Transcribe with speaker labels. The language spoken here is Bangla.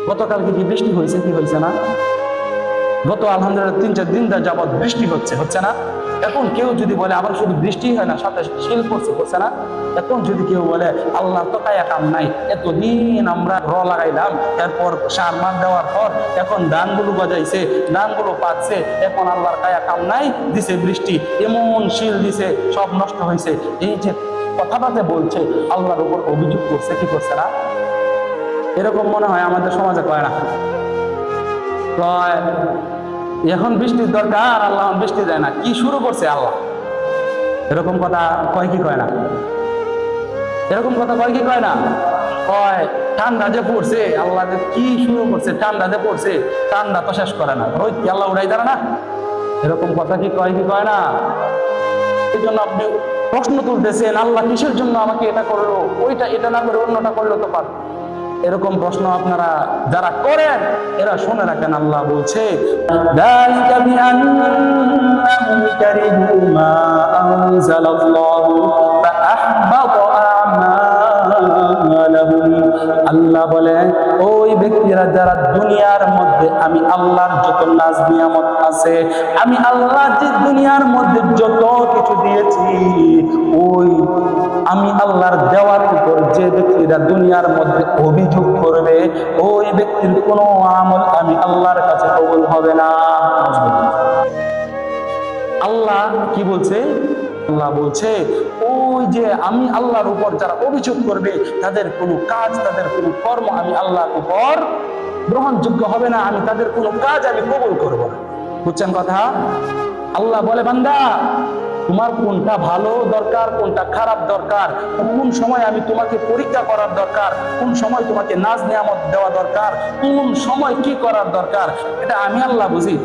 Speaker 1: গতকালকে কি বৃষ্টি হয়েছে কি হয়েছে না? গত আলহামদুলিল্লাহ 3-4 দিন যাবৎ বৃষ্টি হচ্ছে না? এখন কেউ যদি বলে আবার শুধু বৃষ্টি হয় না, সাথে শিল করছে না? এখন যদি কেউ বলে আল্লাহ তো কায়া কাম নাই, এতদিন আমরা লাগাইলাম, এরপর সার মার দেওয়ার পর এখন ধানগুলো গজাইছে, ধানগুলো পাকছে, এখন আল্লাহর কায়া কাম নাই, দিছে বৃষ্টি, এমন শিল দিছে, সব নষ্ট হয়েছে। এই যে কথাটাতে বলছে, আল্লাহর উপর অভিযোগ করছে কি করছে না? এরকম মনে হয় আমাদের সমাজে কয় না? এখন বৃষ্টির দরকার, আল্লাহ বৃষ্টি দেয় না, কি শুরু করছে আল্লাহ? এরকম কথা কয় কি কয় না? এরকম কথা কয় কি কয় না? কয় ঠান্ডা যে পড়ছে, আল্লাহ কি শুরু করছে? ঠান্ডা যে পড়ছে, ঠান্ডা তো শেষ করে না, রোদ কি আল্লাহ উড়াই দাঁড়া না? এরকম কথা কি কয় কি কয় না? এই জন্য আপনি প্রশ্ন তুলতেছেন, আল্লাহ কিসের জন্য আমাকে এটা করলো, ওইটা এটা না করে অন্যটা করলো তো পারত। এরকম প্রশ্ন আপনারা যারা করেন, এরা শুনে রাখেন, আল্লাহ বলছে যালিকা বিআন্নাহুম কারিহু মা আনজালাল্লাহু ফাআহবাতা আমালাহুম। আল্লাহ বলে ওই ব্যক্তিরা যারা দুনিয়ার মধ্যে আমি আল্লাহর যত নাজ নিয়ামত আছে, আমি আল্লাহ যে দুনিয়ার মধ্যে যত কিছু দিয়েছি, ওই আমি আল্লাহর দেওয়ার উপর যে ব্যক্তিরা দুনিয়ার মধ্যে অভিযোগ করবে, ওই ব্যক্তির কোনো আমল আমি আল্লাহর কাছে কবুল হবে না। আল্লাহ কি বলছে? আল্লাহ বলছে ওই যে আমি আল্লাহর উপর যারা অভিযোগ করবে, তাদের কোনো কাজ, তাদের কোনো কর্ম আমি আল্লাহর উপর গ্রহণযোগ্য হবে না, আমি তাদের কোনো কাজ আমি কবুল করব না। বুঝছেন কথা? আল্লাহ বলে বান্দা, তোমার কোনটা ভালো দরকার, কোনটা খারাপ দরকার, কোন সময় আমি তোমাকে পরীক্ষা করার দরকার, কোন সময় তোমাকে নাজ নিয়ামত দেওয়া দরকার, কোন সময় কি করার দরকার, এটা আমি আল্লাহ বুঝি।